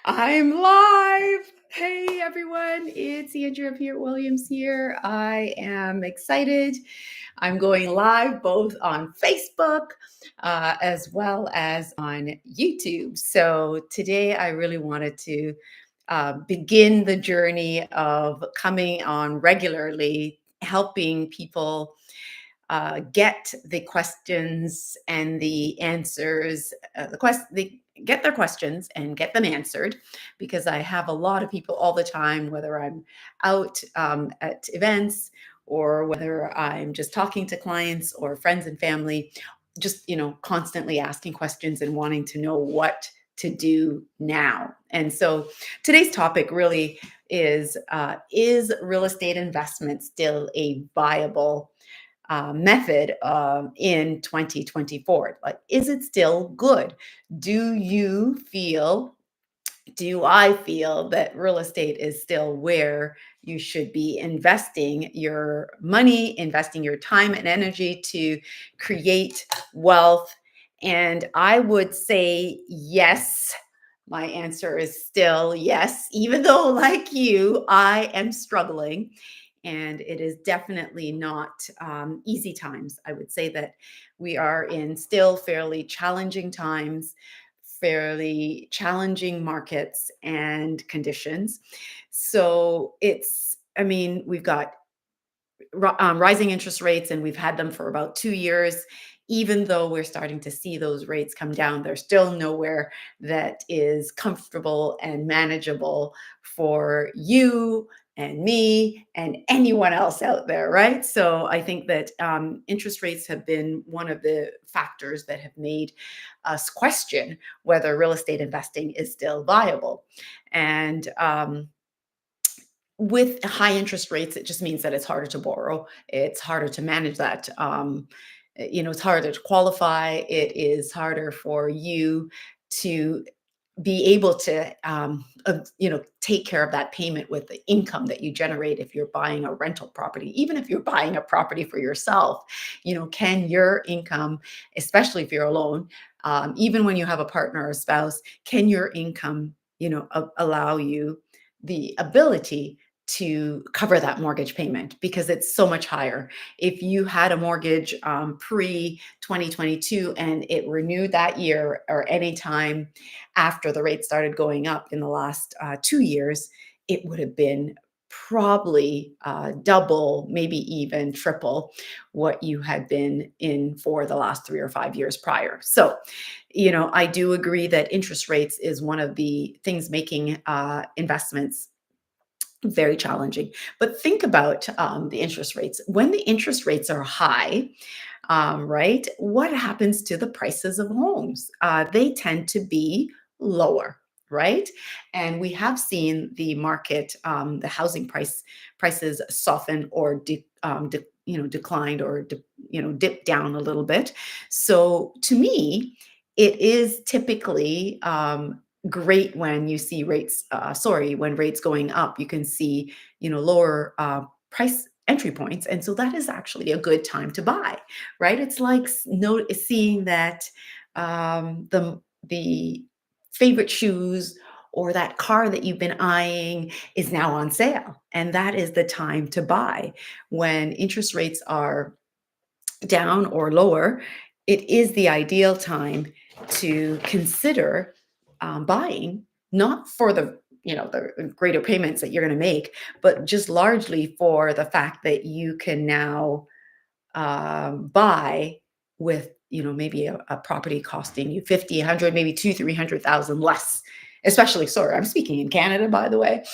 I'm live. Hey everyone, it's Andrea Peart Williams here. I am excited. I'm going live both on Facebook as well as on YouTube. So today I really wanted to begin the journey of coming on regularly, helping people get the questions and the answers, get their questions and get them answered, because I have a lot of people all the time, whether I'm out at events or whether I'm just talking to clients or friends and family, just constantly asking questions and wanting to know what to do now. And so today's topic really is real estate investment still a viable method in 2024? Like, is it still good? Do you feel, do I feel that real estate is still where you should be investing your money, investing your time and energy to create wealth? And I would say yes. My answer is still yes, even though, like you, I am struggling. And it is definitely not easy times. I would say that we are in still fairly challenging times, fairly challenging markets and conditions. So I mean, we've got rising interest rates, and we've had them for about 2 years. Even though we're starting to see those rates come down, they're still nowhere that is comfortable and manageable for you and me and anyone else out there, right? So I think that interest rates have been one of the factors that have made us question whether real estate investing is still viable. And with high interest rates, it just means that it's harder to borrow. It's harder to manage that. It's harder to qualify. It is harder for you to be able to, take care of that payment with the income that you generate if you're buying a rental property. Even if you're buying a property for yourself, can your income, especially if you're alone, even when you have a partner or a spouse, can your income, allow you the ability to cover that mortgage payment, because it's so much higher. If you had a mortgage pre 2022 and it renewed that year or any time after the rate started going up in the last 2 years, it would have been probably double, maybe even triple what you had been in for the last 3 or 5 years prior. So, I do agree that interest rates is one of the things making investments very challenging. But think about the interest rates. When the interest rates are high, right, what happens to the prices of homes? They tend to be lower, right? And we have seen the market, the housing prices soften or declined or dip down a little bit. So to me, it is typically great when you see rates, when rates going up, you can see, lower price entry points. And so that is actually a good time to buy, right? It's like seeing that the favorite shoes or that car that you've been eyeing is now on sale. And that is the time to buy. When interest rates are down or lower, it is the ideal time to consider buying, not for the greater payments that you're going to make, but just largely for the fact that you can now buy with maybe a property costing you 50, 100, maybe 2, 300,000 less. Especially, sorry, I'm speaking in Canada, by the way,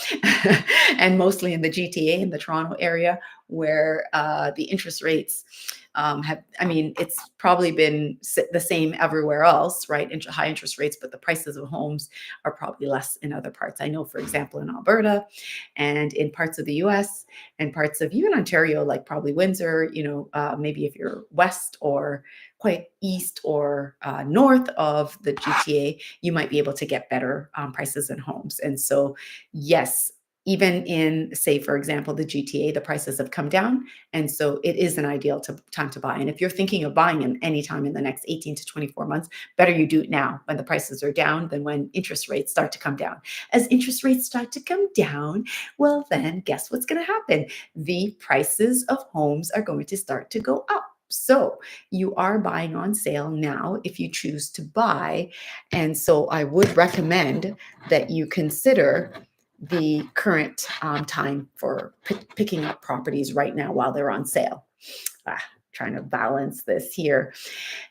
and mostly in the GTA, in the Toronto area, where the interest rates have, I mean, it's probably been the same everywhere else, right? High interest rates, but the prices of homes are probably less in other parts. I know, for example, in Alberta and in parts of the US and parts of even Ontario, like probably Windsor, maybe if you're west or quite east or north of the GTA, you might be able to get better prices in homes. And so, yes, Even in, say, for example, the GTA, the prices have come down. And so it is an ideal time to buy. And if you're thinking of buying them anytime in the next 18 to 24 months, better you do it now when the prices are down than when interest rates start to come down. As interest rates start to come down, well, then guess what's going to happen? The prices of homes are going to start to go up. So you are buying on sale now if you choose to buy. And so I would recommend that you consider the current time for picking up properties right now while they're on sale. Trying to balance this here.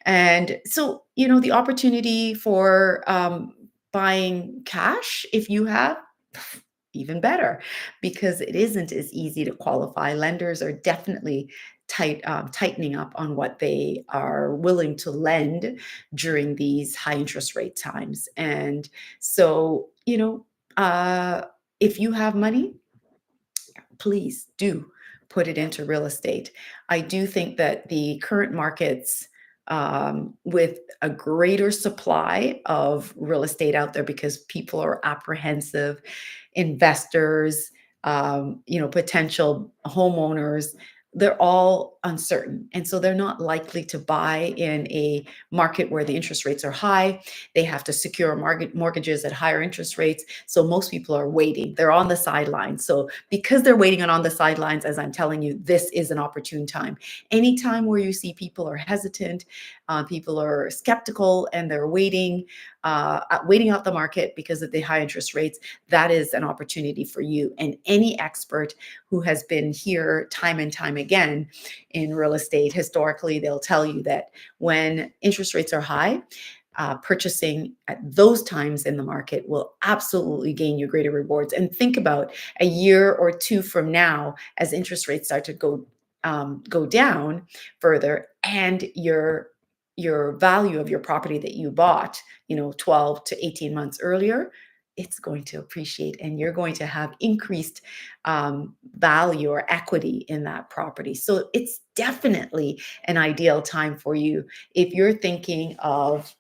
And so, the opportunity for buying cash, if you have, even better, because it isn't as easy to qualify. Lenders are definitely tightening up on what they are willing to lend during these high interest rate times. And so, uh, if you have money, please do put it into real estate. I do think that the current markets, with a greater supply of real estate out there because people are apprehensive, investors, potential homeowners, they're all uncertain. And so they're not likely to buy in a market where the interest rates are high. They have to secure mortgages at higher interest rates. So most people are waiting. They're on the sidelines. So because they're waiting and on the sidelines, as I'm telling you, this is an opportune time. Anytime where you see people are hesitant, people are skeptical, and they're waiting out the market because of the high interest rates, that is an opportunity for you. And any expert who has been here time and time again in real estate, historically, they'll tell you that when interest rates are high, purchasing at those times in the market will absolutely gain you greater rewards. And think about a year or two from now, as interest rates start to go down further, and your value of your property that you bought, 12 to 18 months earlier, it's going to appreciate, and you're going to have increased value or equity in that property. So it's definitely an ideal time for you if you're thinking of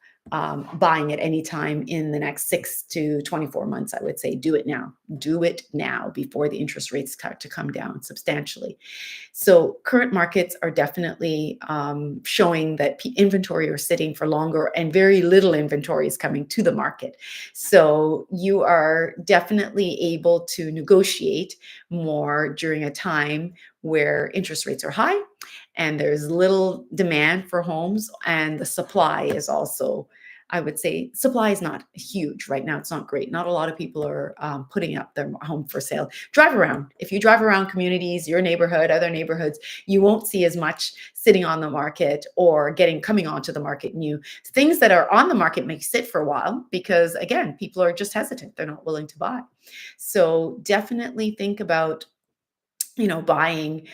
buying at any time in the next 6 to 24 months. I would say do it now. Do it now before the interest rates start to come down substantially. So current markets are definitely showing that inventory are sitting for longer, and very little inventory is coming to the market. So you are definitely able to negotiate more during a time where interest rates are high and there's little demand for homes, and the supply is also, I would say, supply is not huge right now. It's not great. Not a lot of people are putting up their home for sale. Drive around. If you drive around communities, your neighborhood, other neighborhoods, you won't see as much sitting on the market or coming onto the market new. Things that are on the market may sit for a while because, again, people are just hesitant. They're not willing to buy. So definitely think about buying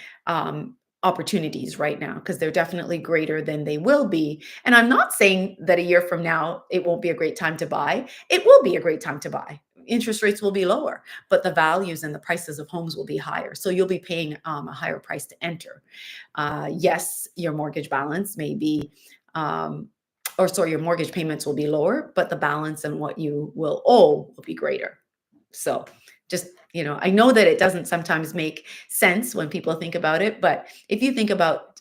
opportunities right now, because they're definitely greater than they will be. And I'm not saying that a year from now it won't be a great time to buy. It will be a great time to buy. Interest rates will be lower, but the values and the prices of homes will be higher. So you'll be paying a higher price to enter. Yes, your mortgage balance may be, or sorry, your mortgage payments will be lower, but the balance and what you will owe will be greater. So just, I know that it doesn't sometimes make sense when people think about it, but if you think about,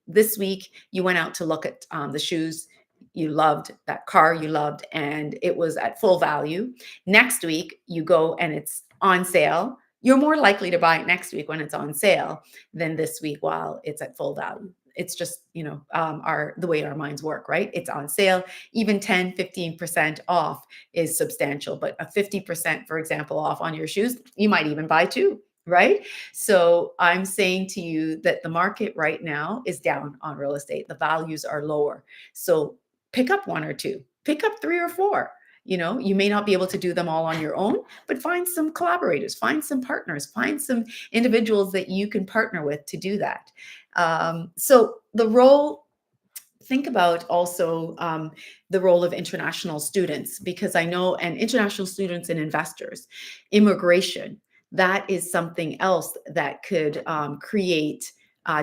this week you went out to look at the shoes you loved, that car you loved, and it was at full value. Next week you go and it's on sale. You're more likely to buy it next week when it's on sale than this week while it's at full value. It's just, the way our minds work, right? It's on sale. Even 10, 15% off is substantial, but a 50%, for example, off on your shoes, you might even buy two, right? So I'm saying to you that the market right now is down on real estate. The values are lower. So pick up one or two, pick up three or four. You may not be able to do them all on your own, but find some collaborators, find some partners, find some individuals that you can partner with to do that. So think about also the role of international students, because I know, and international students and investors, immigration, that is something else that could create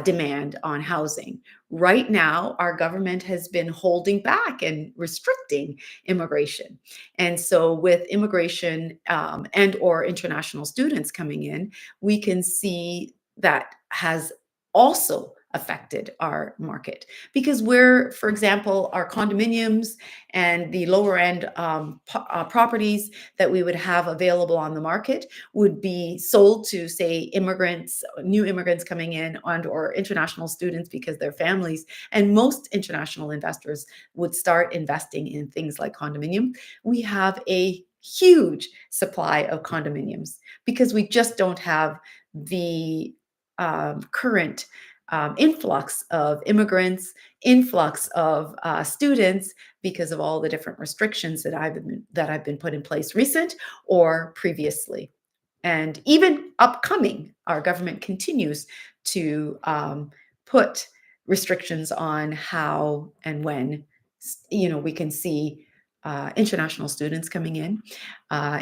demand on housing. Right now, our government has been holding back and restricting immigration. And so with immigration and or international students coming in, we can see that has also affected our market because we're, for example, our condominiums and the lower end properties that we would have available on the market would be sold to, say, immigrants, new immigrants coming in, and or international students because their families, and most international investors would start investing in things like condominium. We have a huge supply of condominiums because we just don't have the current influx of immigrants, influx of students because of all the different restrictions that have been put in place recent or previously. And even upcoming, our government continues to put restrictions on how and when we can see international students coming in,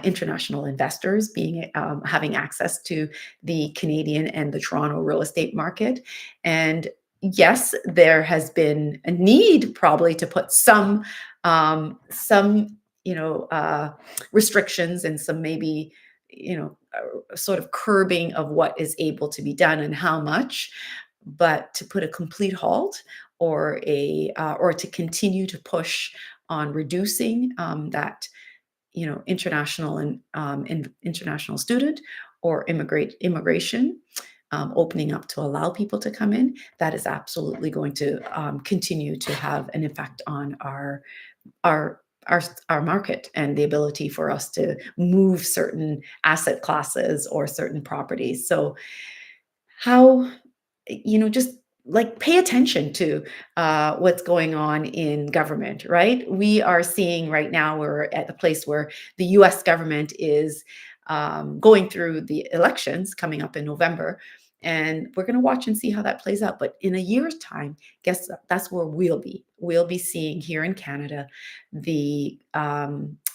international investors being having access to the Canadian and the Toronto real estate market. And yes, there has been a need probably to put some restrictions and some maybe sort of curbing of what is able to be done and how much, but to put a complete halt or to continue to push on reducing that international and international student or immigration, opening up to allow people to come in, that is absolutely going to continue to have an effect on our our market and the ability for us to move certain asset classes or certain properties. So how just like pay attention to what's going on in government, right? We are seeing right now, we're at the place where the US government is going through the elections coming up in November. And we're going to watch and see how that plays out. But in a year's time, guess that's where we'll be. We'll be seeing here in Canada the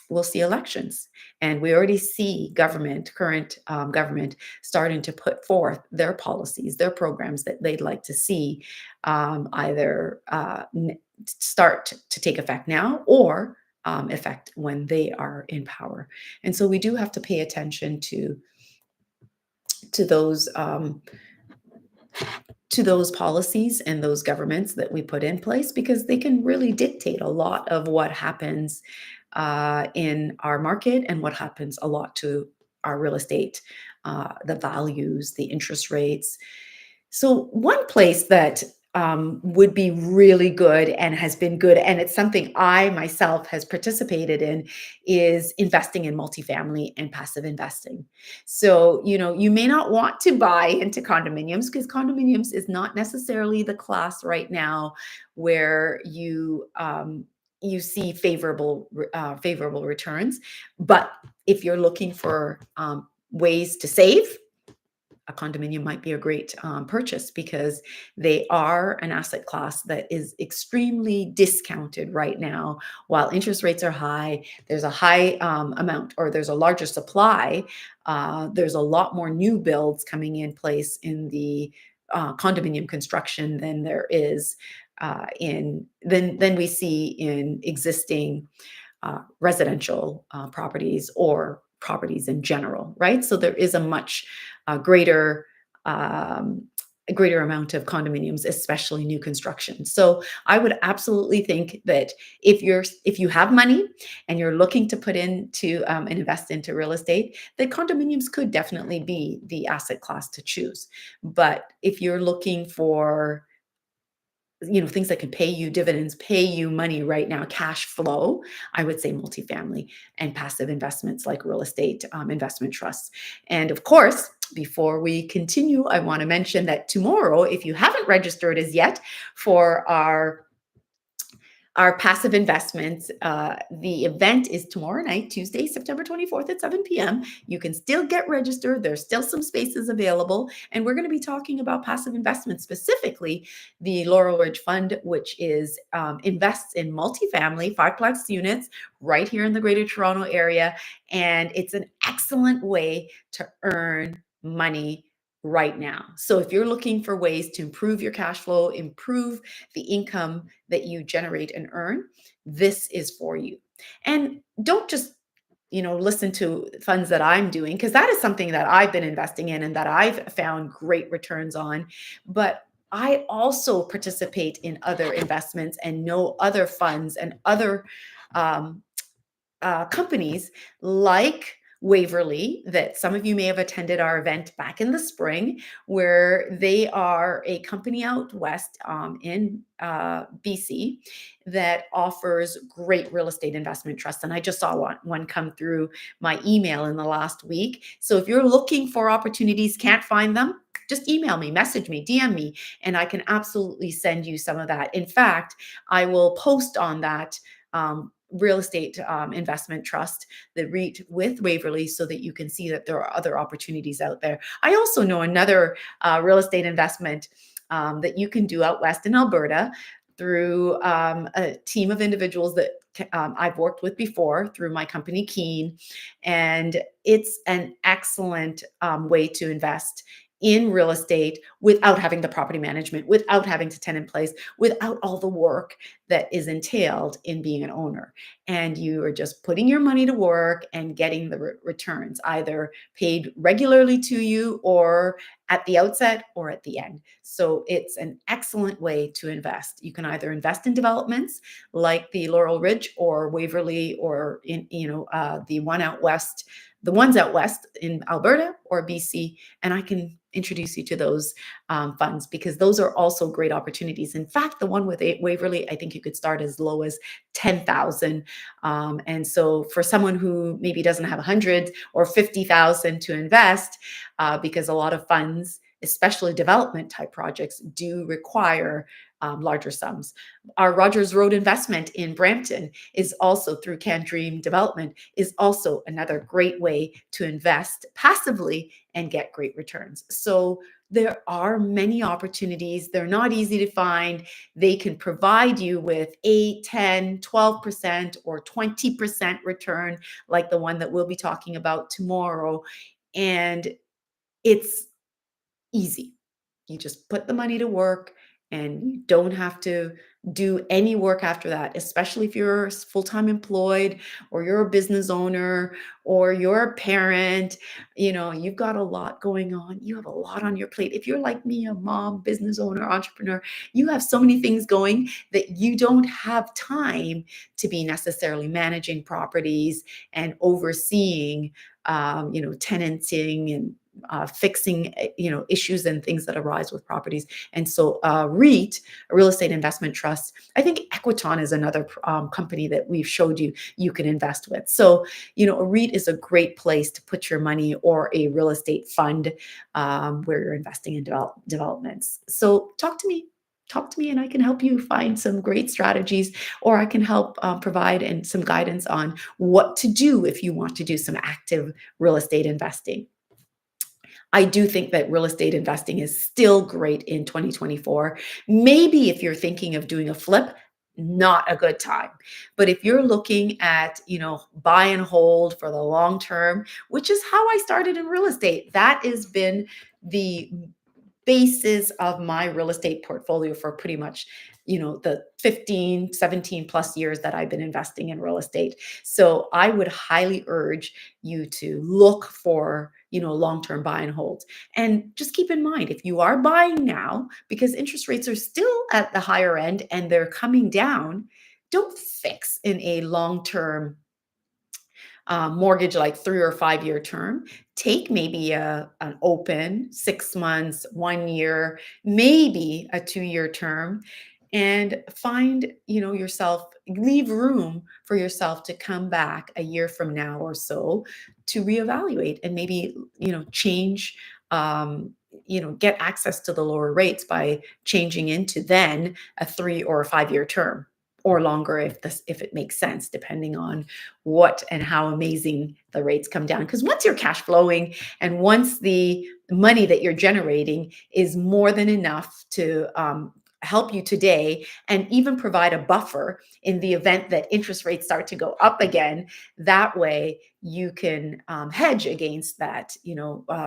we'll see elections, and we already see current government starting to put forth their policies, their programs that they'd like to see either start to take effect now or effect when they are in power. And so we do have to pay attention to those policies and those governments that we put in place because they can really dictate a lot of what happens in our market and what happens a lot to our real estate, the values, the interest rates. So one place that would be really good and has been good, and it's something I myself has participated in, is investing in multifamily and passive investing. So, you may not want to buy into condominiums because condominiums is not necessarily the class right now where you see favorable returns. But if you're looking for ways to save, a condominium might be a great purchase because they are an asset class that is extremely discounted right now. While interest rates are high, there's a high amount, or there's a larger supply. There's a lot more new builds coming in place in the condominium construction than there is than we see in existing residential properties or properties in general, right? So there is a much greater um, a greater amount of condominiums, especially new construction. So I would absolutely think that if you have money and you're looking to put into and invest into real estate, that condominiums could definitely be the asset class to choose. But if you're looking for things that can pay you dividends, pay you money right now, cash flow, I would say multifamily and passive investments like real estate investment trusts. And of course, before we continue, I want to mention that tomorrow, if you haven't registered as yet for our passive investments. The event is tomorrow night, Tuesday, September 24th at 7 p.m. You can still get registered. There's still some spaces available. And we're going to be talking about passive investments, specifically the Laurel Ridge Fund, which is invests in multifamily, 5+ units right here in the Greater Toronto Area. And it's an excellent way to earn money right now. So if you're looking for ways to improve your cash flow, improve the income that you generate and earn, this is for you. And don't just listen to funds that I'm doing, because that is something that I've been investing in and that I've found great returns on. But I also participate in other investments and know other funds and other um, companies like Waverly, that some of you may have attended our event back in the spring, where they are a company out west in BC that offers great real estate investment trusts. And I just saw one come through my email in the last week. So if you're looking for opportunities, can't find them, just email me, message me, DM me, and I can absolutely send you some of that. In fact, I will post on that real estate investment trust, the REIT with Waverly, so that you can see that there are other opportunities out there. I also know another real estate investment that you can do out west in Alberta through a team of individuals that I've worked with before through my company Keen. And it's an excellent way to invest in real estate without having the property management, without having to tenant place, without all the work that is entailed in being an owner. And you are just putting your money to work and getting the returns, either paid regularly to you or at the outset or at the end. So it's an excellent way to invest. You can either invest in developments like the Laurel Ridge or Waverly, or in the ones out west in Alberta or BC, and I can introduce you to those funds, because those are also great opportunities. In fact, the one with Waverly, I think you could start as low as 10,000. And so for someone who maybe doesn't have 100 or 50,000 to invest, because a lot of funds, especially development type projects, do require larger sums. Our Rogers Road investment in Brampton is also through Can Dream Development, is also another great way to invest passively and get great returns. So there are many opportunities. They're not easy to find. They can provide you with 8, 10, 12% or 20% return, like the one that we'll be talking about tomorrow. And it's easy. You just put the money to work and you don't have to do any work after that, especially if you're full-time employed or you're a business owner or you're a parent. You've got a lot going on. You have a lot on your plate. If you're like me, a mom, business owner, entrepreneur, you have so many things going that you don't have time to be necessarily managing properties and overseeing, tenanting and fixing issues and things that arise with properties. And so REIT, a real estate investment trust, I think Equiton is another company that we've showed you can invest with. So a REIT is a great place to put your money, or a real estate fund where you're investing in developments. So talk to me, and I can help you find some great strategies, or I can help provide and some guidance on what to do if you want to do some active real estate investing. I do think that real estate investing is still great in 2024. Maybe if you're thinking of doing a flip, not a good time. But if you're looking at, buy and hold for the long term, which is how I started in real estate, that has been the basis of my real estate portfolio for pretty much the 15, 17 plus years that I've been investing in real estate. So I would highly urge you to look for long-term buy and hold. And just keep in mind, if you are buying now, because interest rates are still at the higher end and they're coming down, don't fix in a long-term mortgage, like 3 or 5 year term. Take maybe an open 6 months, 1 year, maybe a 2 year term, and find yourself, leave room for yourself to come back a year from now or so to reevaluate and maybe change, get access to the lower rates by changing into then a 3 or 5 year term, or longer if it makes sense, depending on what and how amazing the rates come down. Because once you're cash flowing and once the money that you're generating is more than enough to help you today, and even provide a buffer in the event that interest rates start to go up again, that way you can hedge against that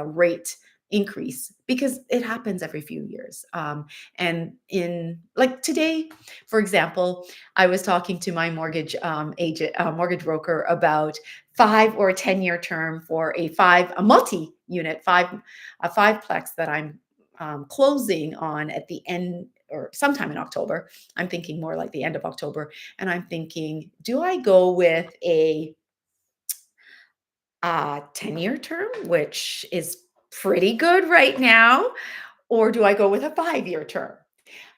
rate increase because it happens every few years. And in like today, for example, I was talking to my mortgage agent, mortgage broker about 5 or 10 year term for a multi-unit, a fiveplex that I'm closing on at the end or sometime in October. I'm thinking more like the end of October. And I'm thinking, do I go with a 10-year term, which is pretty good right now, or do I go with a 5-year term?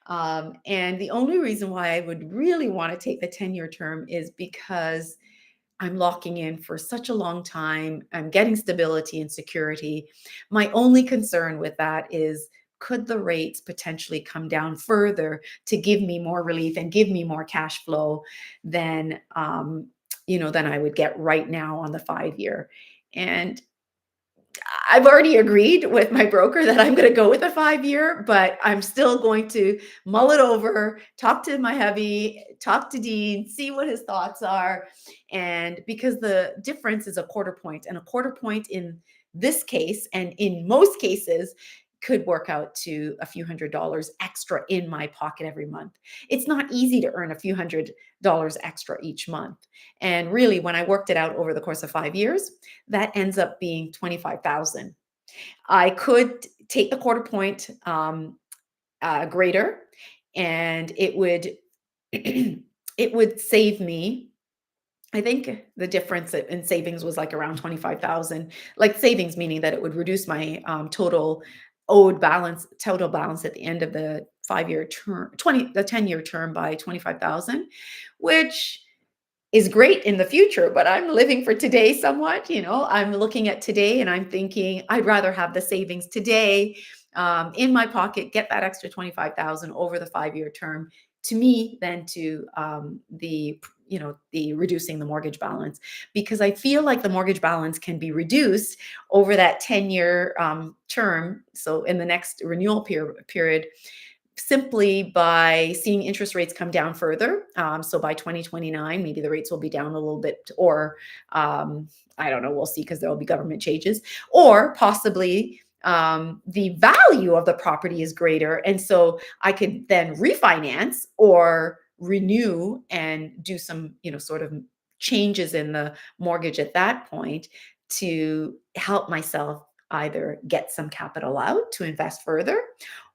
And the only reason why I would really want to take the 10-year term is because I'm locking in for such a long time. I'm getting stability and security. My only concern with that is could the rates potentially come down further to give me more relief and give me more cash flow than than I would get right now on the 5 year. And I've already agreed with my broker that I'm going to go with a 5 year, but I'm still going to mull it over, talk to my hubby, talk to Dean, see what his thoughts are. And because the difference is a quarter point, and a quarter point in this case, and in most cases, could work out to a few $100s extra in my pocket every month. It's not easy to earn a few $100s extra each month. And really, when I worked it out over the course of 5 years, that ends up being 25,000. I could take the quarter point greater, and it would it would save me. I think the difference in savings was like around 25,000. Like savings meaning that it would reduce my total balance at the end of the 5 year term, 10-year term by 25,000, which is great in the future, but I'm living for today somewhat. I'm looking at today and I'm thinking I'd rather have the savings today in my pocket, get that extra 25,000 over the 5 year term to me than to the reducing the mortgage balance, because I feel like the mortgage balance can be reduced over that 10-year term. So in the next renewal period, simply by seeing interest rates come down further. So by 2029, maybe the rates will be down a little bit, or I don't know, we'll see because there will be government changes, or possibly the value of the property is greater. And so I could then refinance or renew and do some, sort of changes in the mortgage at that point to help myself either get some capital out to invest further,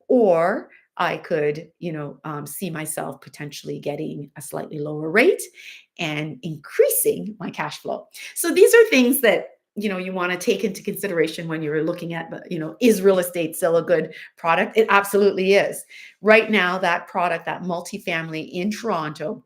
or I could, see myself potentially getting a slightly lower rate and increasing my cash flow. So these are things that you want to take into consideration when you're looking at is real estate still a good product? It absolutely is. Right now, that product, that multifamily in Toronto,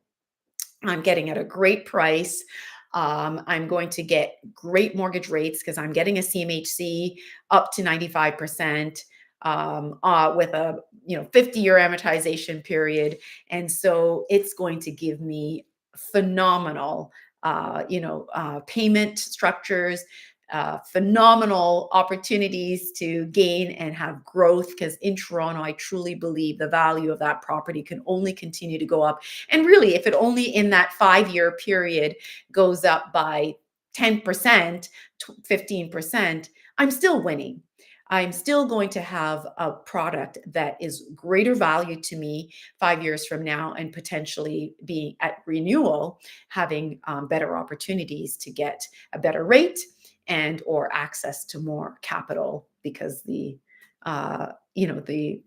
I'm getting at a great price. I'm going to get great mortgage rates because I'm getting a CMHC up to 95%, with a 50-year amortization period, and so it's going to give me phenomenal payment structures, phenomenal opportunities to gain and have growth, because in Toronto, I truly believe the value of that property can only continue to go up. And really, if it only in that 5 year period goes up by 10%, 15%, I'm still winning. I'm still going to have a product that is greater value to me 5 years from now, and potentially being at renewal, having better opportunities to get a better rate and or access to more capital, because the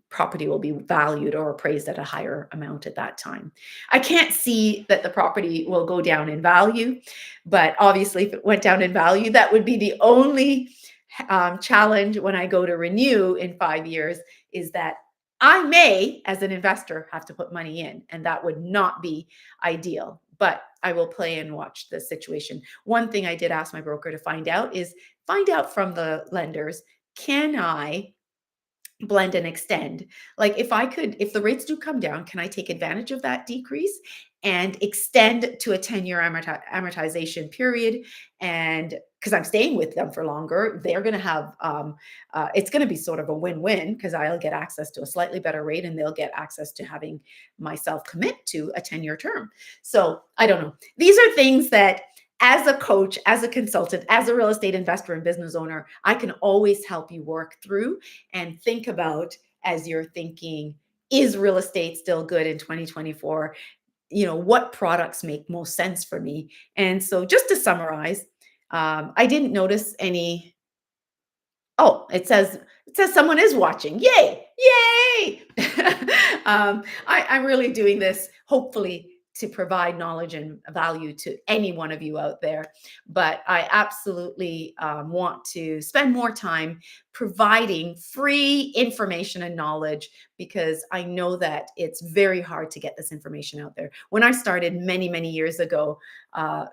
property will be valued or appraised at a higher amount at that time. I can't see that the property will go down in value, but obviously if it went down in value, that would be the only challenge when I go to renew in 5 years, is that I may, as an investor, have to put money in, and that would not be ideal. But I will play and watch the situation. One thing I did ask my broker to find out from the lenders, can I blend and extend? Like if the rates do come down, can I take advantage of that decrease and extend to a 10-year amortization period? And because I'm staying with them for longer, they're going to have, it's going to be sort of a win-win, because I'll get access to a slightly better rate and they'll get access to having myself commit to a 10-year term. So I don't know. These are things that as a coach, as a consultant, as a real estate investor and business owner, I can always help you work through and think about, as you're thinking, is real estate still good in 2024? What products make most sense for me? And so, just to summarize, I didn't notice any. Oh, it says someone is watching. Yay! Yay! I'm really doing this, hopefully, to provide knowledge and value to any one of you out there. But I absolutely want to spend more time providing free information and knowledge, because I know that it's very hard to get this information out there. When I started many, many years ago,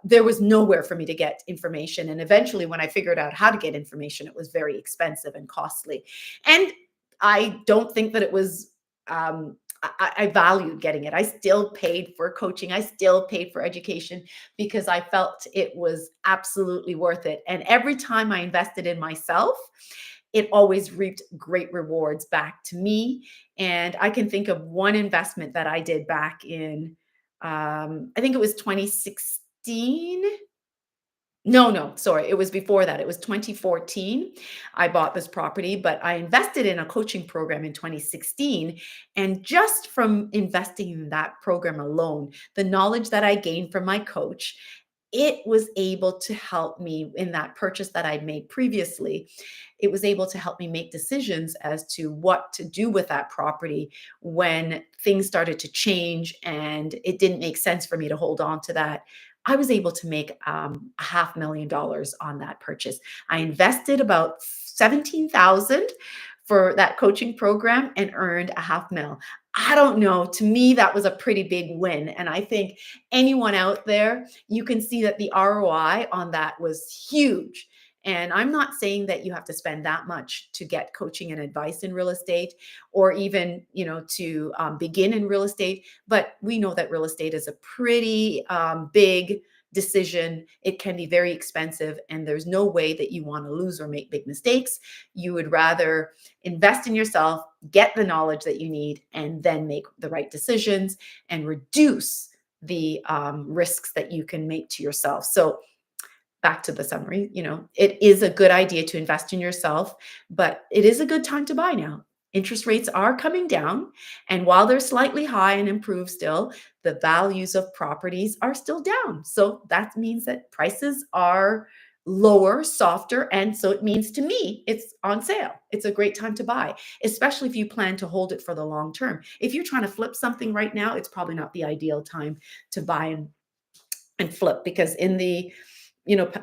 there was nowhere for me to get information. And eventually, when I figured out how to get information, it was very expensive and costly. And I don't think that it was, I valued getting it. I still paid for coaching, I still paid for education, because I felt it was absolutely worth it. And every time I invested in myself, it always reaped great rewards back to me. And I can think of one investment that I did back in, I think it was 2016. No, no, sorry. It was before that. It was 2014. I bought this property, but I invested in a coaching program in 2016. And just from investing in that program alone, the knowledge that I gained from my coach, it was able to help me in that purchase that I'd made previously. It was able to help me make decisions as to what to do with that property when things started to change and it didn't make sense for me to hold on to that. I was able to make $500,000 on that purchase. I invested about 17,000 for that coaching program and earned a half mil. I don't know. To me, that was a pretty big win. And I think anyone out there, you can see that the ROI on that was huge. And I'm not saying that you have to spend that much to get coaching and advice in real estate, or even, to begin in real estate. But we know that real estate is a pretty big decision. It can be very expensive, and there's no way that you want to lose or make big mistakes. You would rather invest in yourself, get the knowledge that you need, and then make the right decisions and reduce the risks that you can make to yourself. So, back to the summary, it is a good idea to invest in yourself, but it is a good time to buy now. Interest rates are coming down, and while they're slightly high and improved still, the values of properties are still down. So that means that prices are lower, softer, and so it means, to me, it's on sale. It's a great time to buy, especially if you plan to hold it for the long term. If you're trying to flip something right now, it's probably not the ideal time to buy and flip, because in the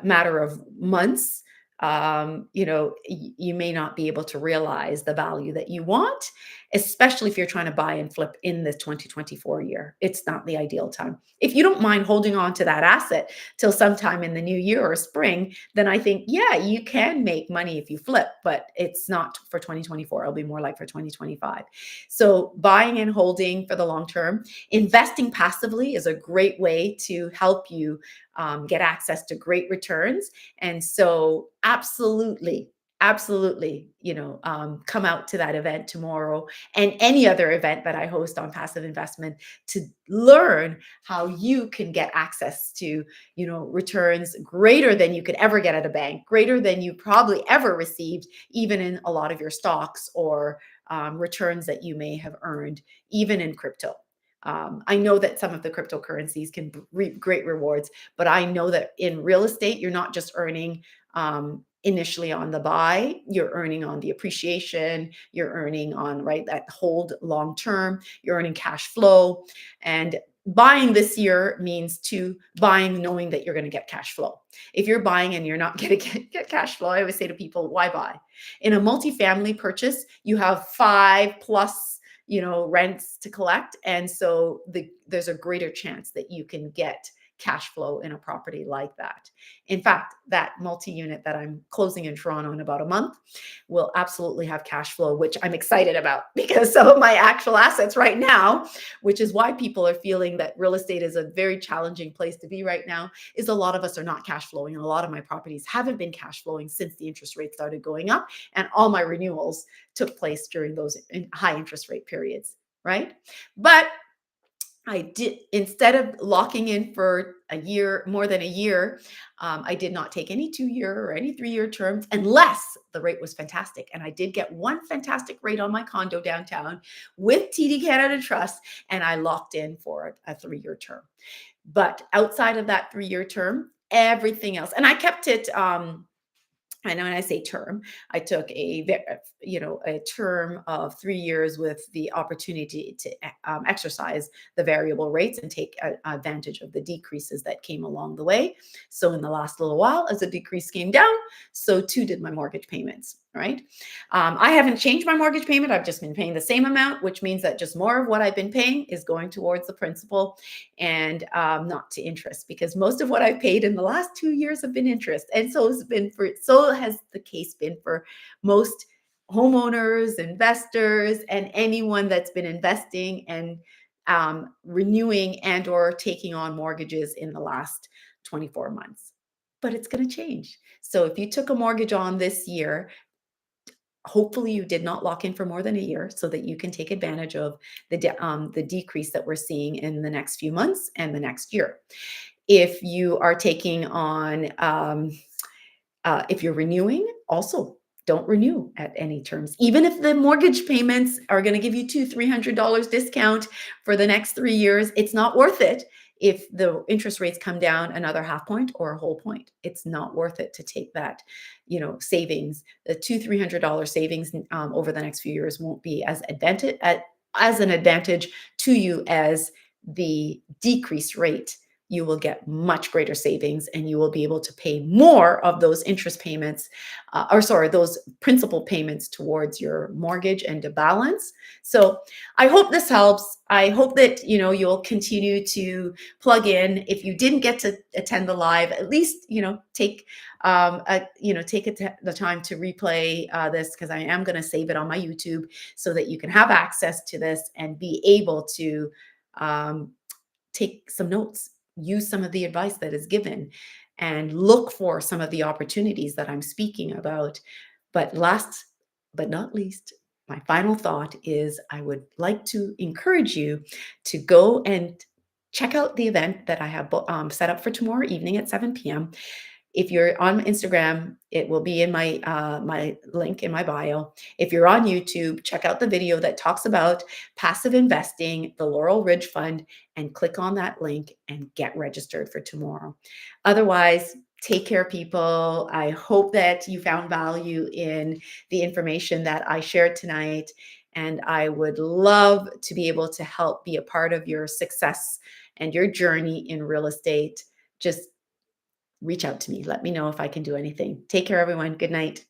matter of months, you may not be able to realize the value that you want, especially if you're trying to buy and flip in the 2024 year. It's not the ideal time. If you don't mind holding on to that asset till sometime in the new year or spring, then I think, yeah, you can make money if you flip, but it's not for 2024. It'll be more like for 2025. So buying and holding for the long term. Investing passively is a great way to help you get access to great returns. And so, absolutely, absolutely, come out to that event tomorrow and any other event that I host on passive investment to learn how you can get access to, returns greater than you could ever get at a bank, greater than you probably ever received, even in a lot of your stocks, or returns that you may have earned, even in crypto. I know that some of the cryptocurrencies can reap great rewards, but I know that in real estate, you're not just earning initially on the buy, you're earning on the appreciation, you're earning on, right, that hold long term, you're earning cash flow. And buying this year means to buying knowing that you're going to get cash flow. If you're buying and you're not going to get cash flow, I always say to people, why buy? In a multifamily purchase, you have 5+ rents to collect. And so there's a greater chance that you can get cash flow in a property like that. In fact, that multi-unit that I'm closing in Toronto in about a month will absolutely have cash flow, which I'm excited about, because some of my actual assets right now, which is why people are feeling that real estate is a very challenging place to be right now, is a lot of us are not cash flowing. And a lot of my properties haven't been cash flowing since the interest rates started going up. And all my renewals took place during those high interest rate periods, right? But I did, instead of locking in for a year, more than a year, I did not take any 2-year or any 3-year terms unless the rate was fantastic. And I did get one fantastic rate on my condo downtown with TD Canada Trust, and I locked in for a 3-year term. But outside of that 3-year term, everything else, and I kept it. I know when I say term, I took a term of 3 years with the opportunity to exercise the variable rates and take advantage of the decreases that came along the way. So in the last little while, as the decrease came down, so too did my mortgage payments. Right. I haven't changed my mortgage payment. I've just been paying the same amount, which means that just more of what I've been paying is going towards the principal and not to interest, because most of what I've paid in the last 2 years have been interest, and so has the case been for most homeowners, investors, and anyone that's been investing and renewing and or taking on mortgages in the last 24 months. But it's going to change. So if you took a mortgage on this year, hopefully you did not lock in for more than a year so that you can take advantage of the decrease that we're seeing in the next few months and the next year. If you are taking on, if you're renewing, also don't renew at any terms. Even if the mortgage payments are going to give you $300 discount for the next 3 years, it's not worth it. If the interest rates come down another half point or a whole point, it's not worth it to take that, savings. The $300 savings over the next few years won't be as an advantage to you as the decreased rate. You will get much greater savings and you will be able to pay more of those interest payments, those principal payments towards your mortgage and to balance. So I hope this helps. I hope that, you'll continue to plug in. If you didn't get to attend the live, at least, take, the time to replay this, because I am going to save it on my YouTube so that you can have access to this and be able to um, take some notes, use some of the advice that is given, and look for some of the opportunities that I'm speaking about. But last but not least, my final thought is I would like to encourage you to go and check out the event that I have set up for tomorrow evening at 7 p.m. If you're on Instagram, it will be in my link in my bio. If you're on YouTube, check out the video that talks about passive investing, the Laurel Ridge Fund, and click on that link and get registered for tomorrow. Otherwise, take care, people. I hope that you found value in the information that I shared tonight, and I would love to be able to help be a part of your success and your journey in real estate. Just reach out to me. Let me know if I can do anything. Take care, everyone. Good night.